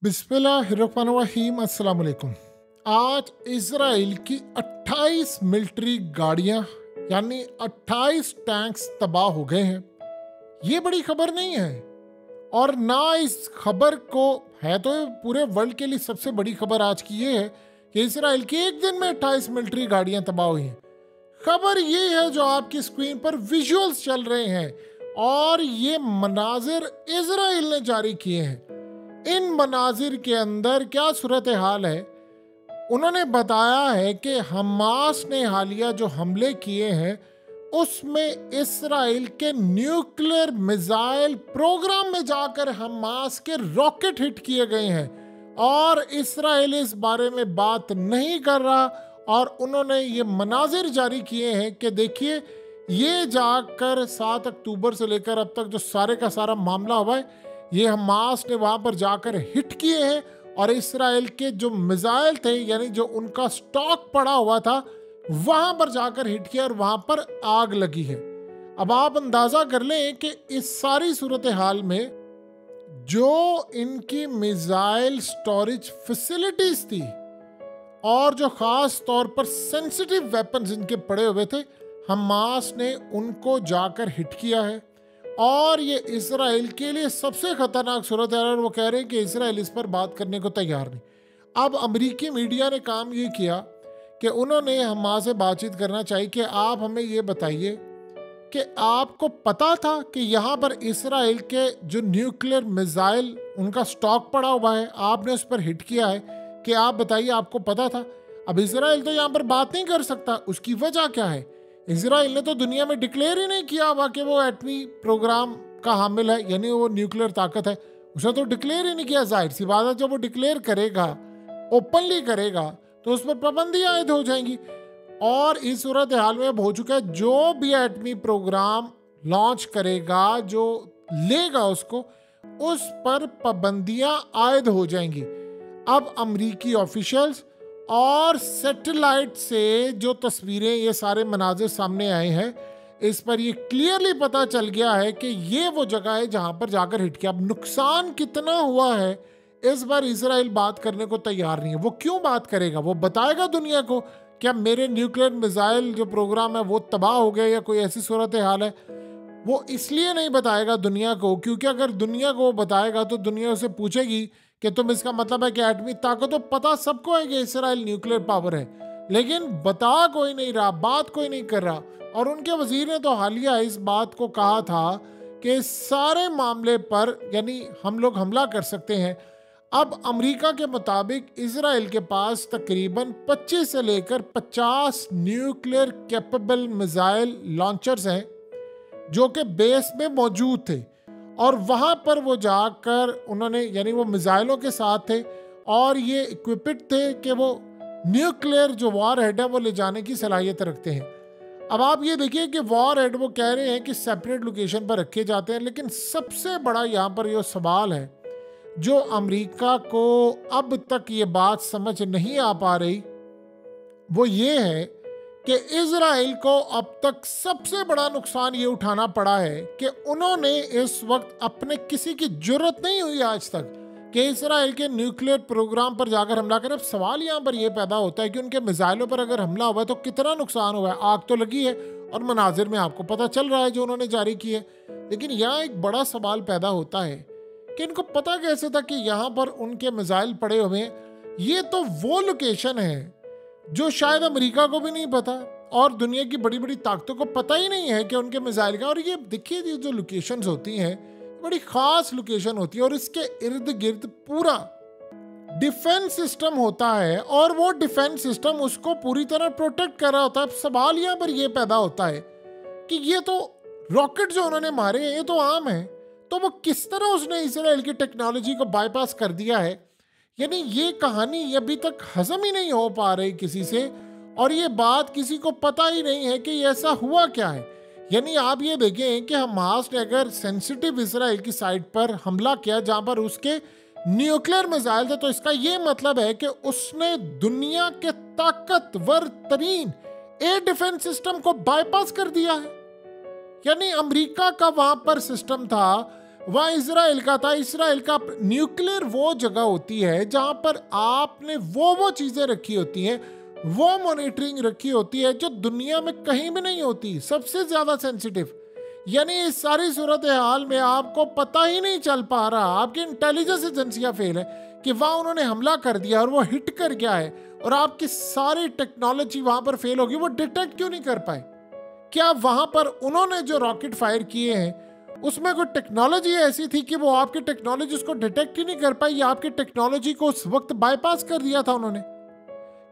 बिस्मिल्लाहिर्रहमानिर्रहीम। अस्सलाम वालेकुम। आज इजराइल की 28 मिलिट्री गाड़ियां यानी 28 टैंक्स तबाह हो गए हैं। ये बड़ी खबर नहीं है और ना इस खबर को है तो पूरे वर्ल्ड के लिए सबसे बड़ी खबर आज की ये है कि इजराइल की एक दिन में 28 मिलिट्री गाड़ियां तबाह हुई हैं। खबर ये है जो आपकी स्क्रीन पर विजुअल्स चल रहे हैं और ये मनाजिर इजराइल ने जारी किए हैं। इन मनाजिर के अंदर क्या सूरत हाल है, उन्होंने बताया है कि हमास ने हालिया जो हमले किए हैं उसमें इस्राइल के न्यूक्लियर मिसाइल प्रोग्राम में जाकर हमास के रॉकेट हिट किए गए हैं और इस्राइल इस बारे में बात नहीं कर रहा। और उन्होंने ये मनाजिर जारी किए हैं कि देखिए, ये जाकर 7 अक्टूबर से लेकर अब तक जो सारे का सारा मामला हुआ है, ये हमास ने वहाँ पर जाकर हिट किए हैं और इस्राइल के जो मिसाइल थे यानी जो उनका स्टॉक पड़ा हुआ था वहाँ पर जाकर हिट किया और वहाँ पर आग लगी है। अब आप अंदाज़ा कर लें कि इस सारी सूरत हाल में जो इनकी मिसाइल स्टोरेज फैसिलिटीज थी और जो ख़ास तौर पर सेंसिटिव वेपन्स इनके पड़े हुए थे, हमास ने उनको जाकर हिट किया है और ये इजराइल के लिए सबसे खतरनाक सूरत है और वो कह रहे हैं कि इजराइल इस पर बात करने को तैयार नहीं। अब अमेरिकी मीडिया ने काम ये किया कि उन्होंने हमास से बातचीत करना चाहिए कि आप हमें ये बताइए कि आपको पता था कि यहाँ पर इजराइल के जो न्यूक्लियर मिसाइल उनका स्टॉक पड़ा हुआ है, आपने उस पर हिट किया है, कि आप बताइए आपको पता था। अब इजराइल तो यहाँ पर बात नहीं कर सकता, उसकी वजह क्या है? इजराइल ने तो दुनिया में डिक्लेयर ही नहीं किया हुआ कि वो एटमी प्रोग्राम का हामिल है यानी वो न्यूक्लियर ताकत है। उसने तो डिक्लेयर ही नहीं किया। जाहिर सी बात है, जब वो डिक्लेयर करेगा, ओपनली करेगा, तो उस पर पाबंदियां आयद हो जाएंगी। और इस सूरत हाल में हो चुका है, जो भी एटमी प्रोग्राम लॉन्च करेगा, जो लेगा उसको, उस पर पाबंदियां आयद हो जाएंगी। अब अमरीकी ऑफिशियल्स और सैटेलाइट से जो तस्वीरें, ये सारे मनाजिर सामने आए हैं, इस पर ये क्लियरली पता चल गया है कि ये वो जगह है जहां पर जाकर हिट किया। अब नुकसान कितना हुआ है इस बार इजराइल बात करने को तैयार नहीं है। वो क्यों बात करेगा? वो बताएगा दुनिया को क्या मेरे न्यूक्लियर मिसाइल जो प्रोग्राम है वो तबाह हो गया या कोई ऐसी सूरत हाल है? वो इसलिए नहीं बताएगा दुनिया को क्योंकि अगर दुनिया को वो बताएगा तो दुनिया उसे पूछेगी कि तुम, इसका मतलब है कि एटमी ताकत, तो पता सबको है कि इस्राइल न्यूक्लियर पावर है, लेकिन बता कोई नहीं रहा, बात कोई नहीं कर रहा। और उनके वजीर ने तो हालिया इस बात को कहा था कि इस सारे मामले पर यानी हम लोग हमला कर सकते हैं। अब अमेरिका के मुताबिक इजराइल के पास तकरीबन 25 से लेकर 50 न्यूक्लियर कैपेबल मिसाइल लॉन्चर्स हैं जो कि बेस में मौजूद थे और वहाँ पर वो जाकर उन्होंने यानी वो मिसाइलों के साथ थे और ये इक्विप्ड थे कि वो न्यूक्लियर जो वॉर हेड है वो ले जाने की सलाहियत रखते हैं। अब आप ये देखिए कि वॉर हेड वो कह रहे हैं कि सेपरेट लोकेशन पर रखे जाते हैं, लेकिन सबसे बड़ा यहाँ पर ये सवाल है जो अमेरिका को अब तक ये बात समझ नहीं आ पा रही, वो ये है कि इजराइल को अब तक सबसे बड़ा नुकसान ये उठाना पड़ा है कि उन्होंने इस वक्त अपने किसी की जरूरत नहीं हुई आज तक कि इजराइल के न्यूक्लियर प्रोग्राम पर जाकर हमला करें। अब सवाल यहाँ पर यह पैदा होता है कि उनके मिसाइलों पर अगर हमला हुआ है तो कितना नुकसान हुआ है। आग तो लगी है और मनाजिर में आपको पता चल रहा है जो उन्होंने जारी की है, लेकिन यहाँ एक बड़ा सवाल पैदा होता है कि इनको पता कैसे था कि यहाँ पर उनके मिसाइल पड़े हुए हैं। ये तो वो लोकेशन है जो शायद अमेरिका को भी नहीं पता और दुनिया की बड़ी बड़ी ताकतों को पता ही नहीं है कि उनके मिसाइल का। और ये देखिए, ये जो लोकेशंस होती हैं बड़ी खास लोकेशन होती है और इसके इर्द गिर्द पूरा डिफेंस सिस्टम होता है और वो डिफेंस सिस्टम उसको पूरी तरह प्रोटेक्ट कर रहा होता है। अब सवाल यहाँ पर ये पैदा होता है कि ये तो रॉकेट जो उन्होंने मारे हैं ये तो आम है, तो वो किस तरह उसने इजराइल की टेक्नोलॉजी को बाईपास कर दिया है। यानी ये कहानी अभी तक हजम ही नहीं हो पा रही किसी से और ये बात किसी को पता ही नहीं है कि ऐसा हुआ क्या है। यानी आप ये देखें कि हमास ने अगर सेंसिटिव इजराइल की साइड पर हमला किया जहां पर उसके न्यूक्लियर मिसाइल थे, तो इसका ये मतलब है कि उसने दुनिया के ताकतवर तरीन एयर डिफेंस सिस्टम को बाईपास कर दिया है। यानी अमेरिका का वहां पर सिस्टम था वह इसराइल का था। इसराइल का न्यूक्लियर वो जगह होती है जहां पर आपने वो चीजें रखी होती हैं, वो मॉनिटरिंग रखी होती है जो दुनिया में कहीं भी नहीं होती, सबसे ज्यादा सेंसिटिव। यानी इस सारी सूरत हाल में आपको पता ही नहीं चल पा रहा, आपकी इंटेलिजेंस एजेंसियां फेल है कि वहां उन्होंने हमला कर दिया और वो हिट कर गया है, और आपकी सारी टेक्नोलॉजी वहां पर फेल होगी। वो डिटेक्ट क्यों नहीं कर पाए? क्या वहां पर उन्होंने जो रॉकेट फायर किए हैं उसमें कोई टेक्नोलॉजी ऐसी थी कि वो आपकी टेक्नोलॉजी उसको डिटेक्ट ही नहीं कर पाई, या आपकी टेक्नोलॉजी को उस वक्त बाईपास कर दिया था उन्होंने?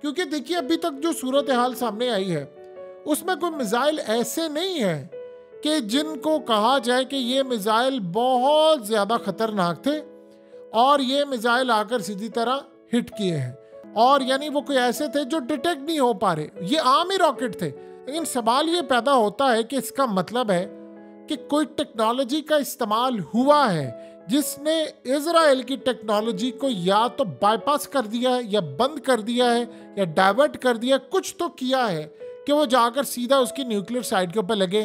क्योंकि देखिए अभी तक जो सूरत हाल सामने आई है उसमें कोई मिसाइल ऐसे नहीं है कि जिनको कहा जाए कि ये मिसाइल बहुत ज्यादा खतरनाक थे और ये मिसाइल आकर सीधी तरह हिट किए हैं, और यानी वो कोई ऐसे थे जो डिटेक्ट नहीं हो पा रहे, ये आम ही रॉकेट थे। लेकिन सवाल ये पैदा होता है कि इसका मतलब है कि कोई टेक्नोलॉजी का इस्तेमाल हुआ है जिसने इजराइल की टेक्नोलॉजी को या तो बाईपास कर दिया है, या बंद कर दिया है, या डाइवर्ट कर दिया है, कुछ तो किया है कि वो जाकर सीधा उसकी न्यूक्लियर साइट के ऊपर लगे।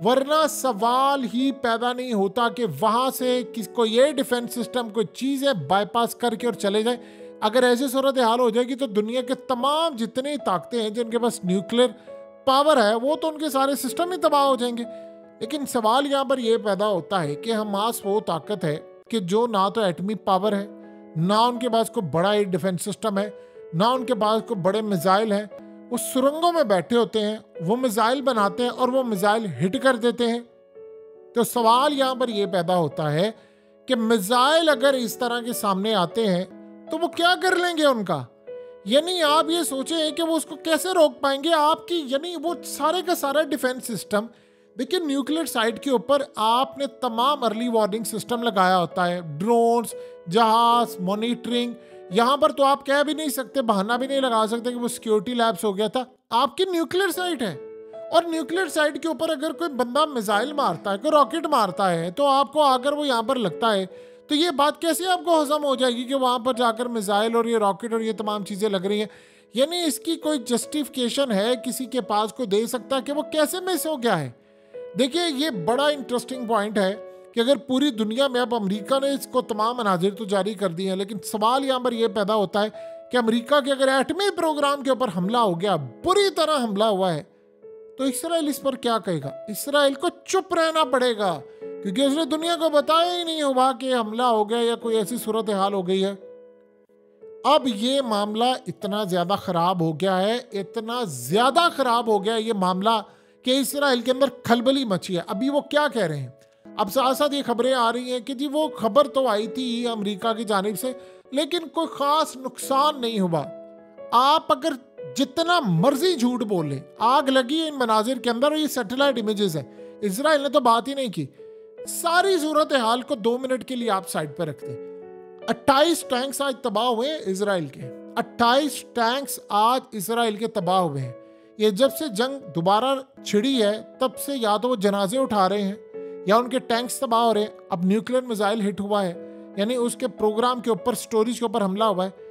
वरना सवाल ही पैदा नहीं होता कि वहां से किसको ये डिफेंस सिस्टम कोई चीज है बाईपास करके और चले जाए। अगर ऐसी सूरत हाल हो जाएगी तो दुनिया के तमाम जितनी ताकतें हैं जिनके पास न्यूक्लियर पावर है वो तो उनके सारे सिस्टम ही तबाह हो जाएंगे। लेकिन सवाल यहाँ पर यह पैदा होता है कि हमास वो ताकत है कि जो ना तो एटमी पावर है, ना उनके पास कोई बड़ा डिफेंस सिस्टम है, ना उनके पास कोई बड़े मिसाइल हैं। वो सुरंगों में बैठे होते हैं, वो मिसाइल बनाते हैं और वो मिसाइल हिट कर देते हैं। तो सवाल यहाँ पर यह पैदा होता है कि मिसाइल अगर इस तरह के सामने आते हैं तो वो क्या कर लेंगे उनका? यानी आप ये सोचें कि वो उसको कैसे रोक पाएंगे आपकी, यानी वो सारे का सारा डिफेंस सिस्टम। देखिए न्यूक्लियर साइट के ऊपर आपने तमाम अर्ली वार्निंग सिस्टम लगाया होता है, ड्रोन्स, जहाज, मॉनिटरिंग। यहाँ पर तो आप कह भी नहीं सकते, बहाना भी नहीं लगा सकते कि वो सिक्योरिटी लैब्स हो गया था। आपकी न्यूक्लियर साइट है, और न्यूक्लियर साइट के ऊपर अगर कोई बंदा मिसाइल मारता है, कोई रॉकेट मारता है, तो आपको अगर वो यहाँ पर लगता है तो ये बात कैसे आपको हजम हो जाएगी कि वहां पर जाकर मिसाइल और ये रॉकेट और ये तमाम चीजें लग रही हैं? यानी इसकी कोई जस्टिफिकेशन है किसी के पास को दे सकता है कि वो कैसे मिस हो गया है? देखिए ये बड़ा इंटरेस्टिंग पॉइंट है कि अगर पूरी दुनिया में, अब अमेरिका ने इसको तमाम मनाजिर तो जारी कर दिए हैं, लेकिन सवाल यहाँ पर यह पैदा होता है कि अमेरिका के अगर एटमी प्रोग्राम के ऊपर हमला हो गया, बुरी तरह हमला हुआ है, तो इसराइल इस पर क्या कहेगा? इसराइल को चुप रहना पड़ेगा क्योंकि उसने दुनिया को बताया ही नहीं हुआ कि हमला हो गया या कोई ऐसी सूरत हाल हो गई है। अब ये मामला इतना ज्यादा खराब हो गया है, इतना ज्यादा खराब हो गया है ये मामला कि इसराइल के अंदर खलबली मची है। अभी वो क्या कह रहे हैं, अब साथ साथ ये खबरें आ रही हैं कि जी वो खबर तो आई थी अमेरिका की जानिब से, लेकिन कोई खास नुकसान नहीं हुआ। आप अगर जितना मर्जी झूठ बोले, आग लगी है इन मनाजिर के अंदर, ये सैटेलाइट इमेजेस है, इसराइल ने तो बात ही नहीं की। सारी सूरत हाल को 2 मिनट के लिए आप साइड पर रखते। 28 टैंक्स आज तबाह हुए हैं इसराइल के, 28 टैंक्स आज इसराइल के तबाह हुए हैं। ये जब से जंग दोबारा छिड़ी है तब से या तो वो जनाजे उठा रहे हैं या उनके टैंक्स तबाह हो रहे हैं। अब न्यूक्लियर मिसाइल हिट हुआ है, यानी उसके प्रोग्राम के ऊपर, स्टोरेज के ऊपर हमला हुआ है।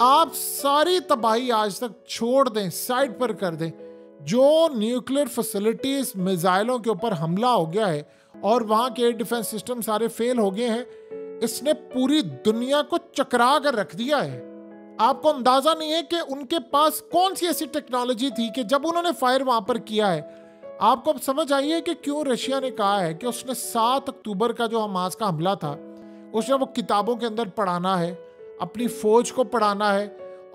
आप सारी तबाही आज तक छोड़ दें, साइड पर कर दें। जो न्यूक्लियर फैसिलिटीज, मिसाइलों के ऊपर हमला हो गया है और वहां के डिफेंस सिस्टम सारे फेल हो गए हैं, इसने पूरी दुनिया को चकरा कर रख दिया है। आपको अंदाजा नहीं है कि उनके पास कौन सी ऐसी टेक्नोलॉजी थी कि जब उन्होंने फायर वहां पर किया है। आपको अब समझ आई है कि क्यों रशिया ने कहा है कि उसने 7 अक्टूबर का जो हमास का हमला था, उसने वो किताबों के अंदर पढ़ाना है, अपनी फौज को पढ़ाना है,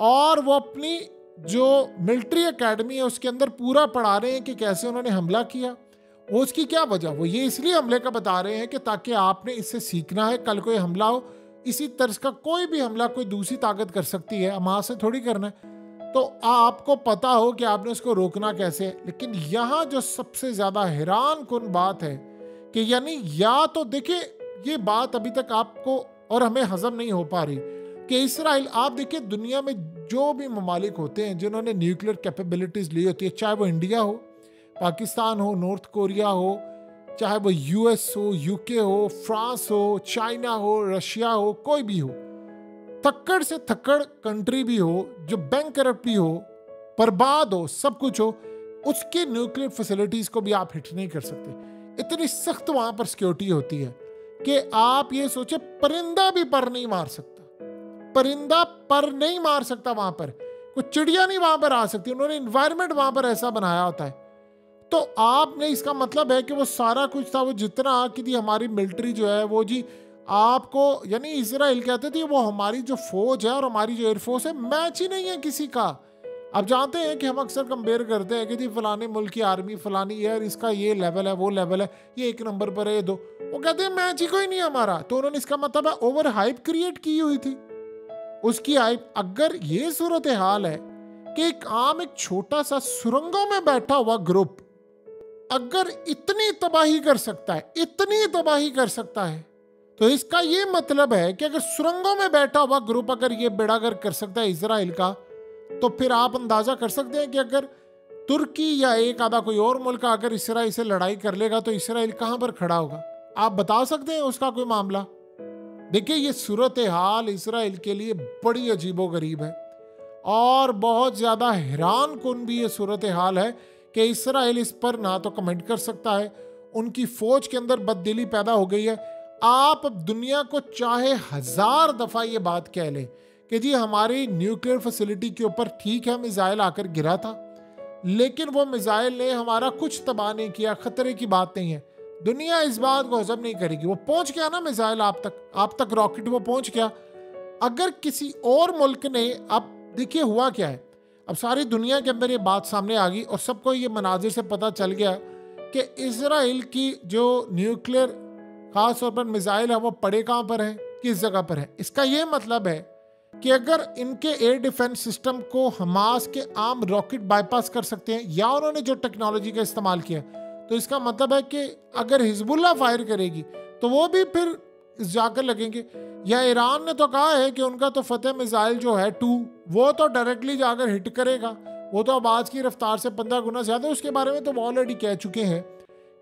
और वो अपनी जो मिलिट्री एकेडमी है उसके अंदर पूरा पढ़ा रहे हैं कि कैसे उन्होंने हमला किया। वो उसकी क्या वजह, वो ये इसलिए हमले का बता रहे हैं कि ताकि आपने इससे सीखना है, कल कोई हमला हो, इसी तर्ज का कोई भी हमला कोई दूसरी ताकत कर सकती है, हमास से थोड़ी करना है, तो आपको पता हो कि आपने उसको रोकना कैसे है। लेकिन यहाँ जो सबसे ज्यादा हैरान कुन बात है कि यानी या तो देखिए ये बात अभी तक आपको और हमें हजम नहीं हो पा रही कि इसराइल, आप देखिए दुनिया में जो भी ममालिक होते हैं जिन्होंने न्यूक्लियर कैपेबिलिटीज ली होती है, चाहे वो इंडिया हो, पाकिस्तान हो, नॉर्थ कोरिया हो, चाहे वो यूएस हो, यूके हो, फ्रांस हो, चाइना हो, रशिया हो, कोई भी हो, थक्कड़ से थक्कड़ कंट्री भी हो, जो बैंक करप्ट भी हो, बर्बाद हो, सब कुछ हो, उसके न्यूक्लियर फैसिलिटीज को भी आप हिट नहीं कर सकते। इतनी सख्त वहां पर सिक्योरिटी होती है कि आप ये सोचे परिंदा भी पर नहीं मार सकता, परिंदा पर नहीं मार सकता, वहां पर कोई चिड़िया नहीं वहां पर आ सकती। उन्होंने इन्वायरमेंट वहां पर ऐसा बनाया होता है। तो आपने, इसका मतलब है कि वो सारा कुछ था, वो जितना की थी हमारी मिलिट्री जो है वो जी आपको, यानी इजराइल कहते थे वो हमारी जो फौज है और हमारी जो एयरफोर्स है मैच ही नहीं है किसी का। अब जानते हैं कि हम अक्सर कंपेयर करते हैं कि जी फलाने मुल्क की आर्मी, फलानी एयर, इसका ये लेवल है, वो लेवल है, ये एक नंबर पर है, ये दो, वो कहते हैं मैच ही कोई नहीं हमारा। तो उन्होंने, इसका मतलब है ओवर हाइप क्रिएट की हुई थी, उसकी हाइप। अगर ये सूरत हाल है कि एक छोटा सा सुरंगों में बैठा हुआ ग्रुप अगर इतनी तबाही कर सकता है, इतनी तबाही कर सकता है, तो इसका ये मतलब है कि अगर सुरंगों में बैठा हुआ ग्रुप अगर ये बेड़ागर कर सकता है इजराइल का, तो फिर आप अंदाजा कर सकते हैं कि अगर तुर्की या एक आधा कोई और मुल्क अगर इसराइल से लड़ाई कर लेगा तो इसराइल कहां पर खड़ा होगा। आप बता सकते हैं उसका कोई मामला। देखिए, ये सूरत हाल इसराइल के लिए बड़ी अजीबोगरीब है और बहुत ज्यादा हैरान कुन भी ये सूरत हाल है कि इसराइल इस पर ना तो कमेंट कर सकता है, उनकी फौज के अंदर बददिली पैदा हो गई है। आप दुनिया को चाहे 1000 दफा ये बात कह ले कि जी हमारी न्यूक्लियर फैसिलिटी के ऊपर ठीक है मिसाइल आकर गिरा था, लेकिन वो मिसाइल ने हमारा कुछ तबाह नहीं किया, खतरे की बात नहीं है, दुनिया इस बात को हजम नहीं करेगी। वो पहुंच गया ना मिसाइल आप तक रॉकेट वो पहुंच गया। अगर किसी और मुल्क ने, अब देखिए हुआ क्या है, अब सारी दुनिया के अंदर ये बात सामने आ गई और सबको ये मनाजिर से पता चल गया कि इजराइल की जो न्यूक्लियर खास तौर पर मिसाइल है वो पड़े कहां पर है, किस जगह पर है। इसका ये मतलब है कि अगर इनके एयर डिफेंस सिस्टम को हमास के आम रॉकेट बाईपास कर सकते हैं या उन्होंने जो टेक्नोलॉजी का इस्तेमाल किया, तो इसका मतलब है कि अगर हिजबुल्लाह फायर करेगी तो वो भी फिर जाकर लगेंगे। या ईरान ने तो कहा है कि उनका तो फतेह मिसाइल जो है 2 वो तो डायरेक्टली जाकर हिट करेगा, वो तो अब आज की रफ्तार से 15 गुना ज्यादा। उसके बारे में तो वो ऑलरेडी कह चुके हैं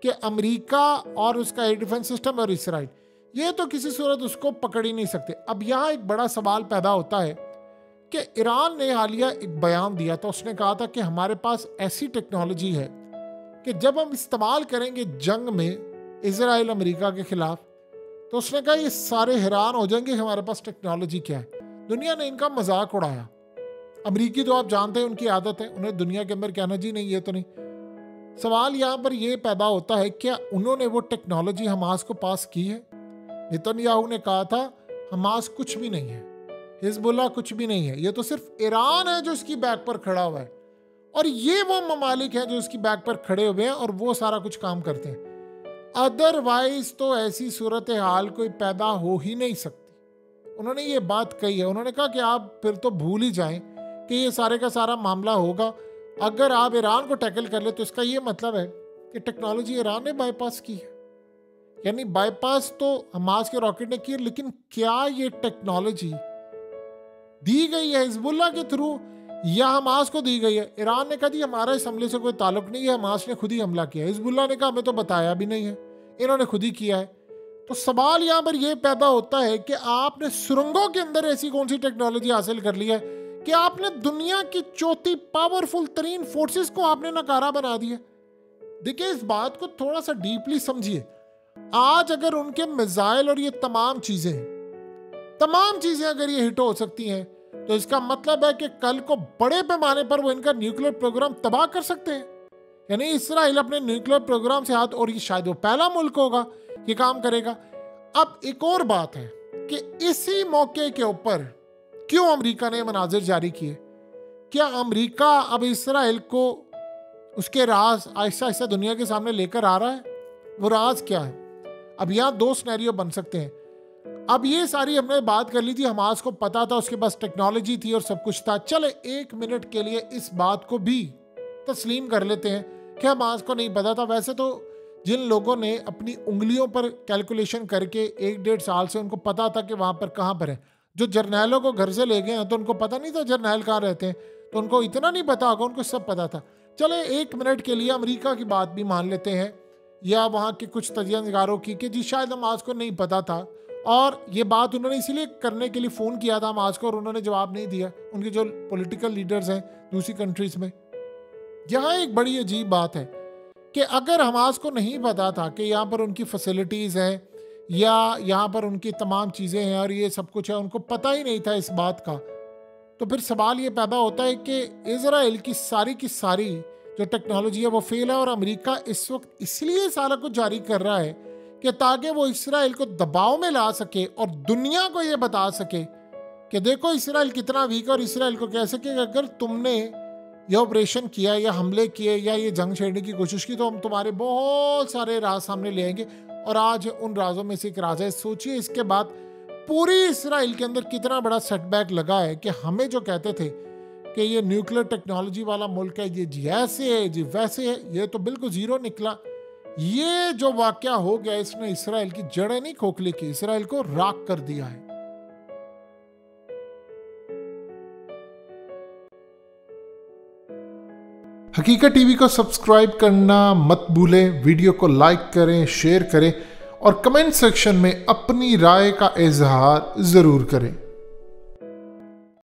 कि अमेरिका और उसका एयर डिफेंस सिस्टम और इसराइल ये तो किसी सूरत उसको पकड़ ही नहीं सकते। अब यहाँ एक बड़ा सवाल पैदा होता है कि ईरान ने हालिया एक बयान दिया था, उसने कहा था कि हमारे पास ऐसी टेक्नोलॉजी है कि जब हम इस्तेमाल करेंगे जंग में इजराइल अमेरिका के खिलाफ, तो उसने कहा ये सारे हैरान हो जाएंगे हमारे पास टेक्नोलॉजी क्या है। दुनिया ने इनका मजाक उड़ाया। अमेरिकी तो आप जानते हैं उनकी आदत है, उन्हें दुनिया के अंदर कहना जी नहीं ये तो नहीं। सवाल यहाँ पर यह पैदा होता है क्या उन्होंने वो टेक्नोलॉजी हमास को पास की है। नेतन्याहू ने कहा था हमास कुछ भी नहीं है, हिजबुल्लाह कुछ भी नहीं है, ये तो सिर्फ ईरान है जो इसकी बैक पर खड़ा हुआ है और ये वो ममालिक हैं जो इसकी बैक पर खड़े हुए हैं और वो सारा कुछ काम करते हैं। अदरवाइज तो ऐसी सूरत हाल कोई पैदा हो ही नहीं सकती। उन्होंने ये बात कही है, उन्होंने कहा कि आप फिर तो भूल ही जाएं कि ये सारे का सारा मामला होगा अगर आप ईरान को टैकल कर ले। तो इसका ये मतलब है कि टेक्नोलॉजी ईरान ने बाईपास की है, यानी बाईपास तो हमास के रॉकेट ने की, लेकिन क्या ये टेक्नोलॉजी दी गई है हिजबुल्लाह के थ्रू या हमास को दी गई है। ईरान ने कहा जी हमारा इस हमले से कोई ताल्लुक नहीं है, हमास ने खुद ही हमला किया। हिजबुल्लाह ने कहा हमें तो बताया भी नहीं है, इन्होंने खुद ही किया है। तो सवाल यहाँ पर यह पैदा होता है कि आपने सुरंगों के अंदर ऐसी कौन सी टेक्नोलॉजी हासिल कर ली है कि आपने दुनिया की चौथी पावरफुल तरीन फोर्सेस को आपने नकारा बना दिया। देखिए, इस बात को थोड़ा सा डीपली समझिए। आज अगर उनके मिसाइल और ये तमाम चीजें अगर ये हिट हो सकती हैं, तो इसका मतलब है कि कल को बड़े पैमाने पर वो इनका न्यूक्लियर प्रोग्राम तबाह कर सकते हैं। यानी इसराइल अपने न्यूक्लियर प्रोग्राम से हाथ, और ये शायद वो पहला मुल्क होगा कि काम करेगा। अब एक और बात है कि इसी मौके के ऊपर क्यों अमेरिका ने मनाजिर जारी किए। क्या अमेरिका अब इसराइल को उसके राज आहिस्ता आहिस्ता दुनिया के सामने लेकर आ रहा है? वो राज क्या है? अब यहाँ 2 सिनेरियो बन सकते हैं। अब ये सारी हमने बात कर ली थी, हमास को पता था, उसके पास टेक्नोलॉजी थी और सब कुछ था। चले 1 मिनट के लिए इस बात को भी तस्लीम कर लेते हैं कि हमास को नहीं पता था। वैसे तो जिन लोगों ने अपनी उंगलियों पर कैलकुलेशन करके 1-1.5 साल से उनको पता था कि वहाँ पर कहाँ पर है, जो जर्नैलों को घर से ले गए हैं तो उनको पता नहीं था जर्नैल कहाँ रहते हैं, तो उनको इतना नहीं पता होगा, उनको सब पता था। चले 1 मिनट के लिए अमेरिका की बात भी मान लेते हैं या वहाँ के कुछ तजज़ियाकारों की कि जी शायद हमास को नहीं पता था और ये बात उन्होंने इसीलिए करने के लिए फ़ोन किया था हमास को और उन्होंने जवाब नहीं दिया, उनके जो पॉलिटिकल लीडर्स हैं दूसरी कंट्रीज में। यहाँ एक बड़ी अजीब बात है कि अगर हमास को नहीं पता था कि यहाँ पर उनकी फैसिलिटीज़ हैं या यहाँ पर उनकी तमाम चीज़ें हैं और ये सब कुछ है, उनको पता ही नहीं था इस बात का। तो फिर सवाल ये पैदा होता है कि इजराइल की सारी जो टेक्नोलॉजी है वो फेल है, और अमेरिका इस वक्त इसलिए सारा कुछ जारी कर रहा है कि ताकि वो इसराइल को दबाव में ला सके और दुनिया को ये बता सके कि देखो इसराइल कितना वीक है, और इसराइल को कह सके कि अगर तुमने ये ऑपरेशन किया या हमले किए या ये जंग छेड़ने की कोशिश की तो हम तुम्हारे बहुत सारे राज सामने ले आएंगे। और आज उन राजों में से एक राज है। सोचिए इसके बाद पूरी इसराइल के अंदर कितना बड़ा सेटबैक लगा है कि हमें जो कहते थे कि ये न्यूक्लियर टेक्नोलॉजी वाला मुल्क है, ये जी ऐसे है जी वैसे है, ये तो बिल्कुल जीरो निकला। ये जो वाकया हो गया इसने इसराइल की जड़ें नहीं खोखली की, इसराइल को राख कर दिया है। हकीकत टीवी को सब्सक्राइब करना मत भूलें, वीडियो को लाइक करें, शेयर करें और कमेंट सेक्शन में अपनी राय का इजहार जरूर करें।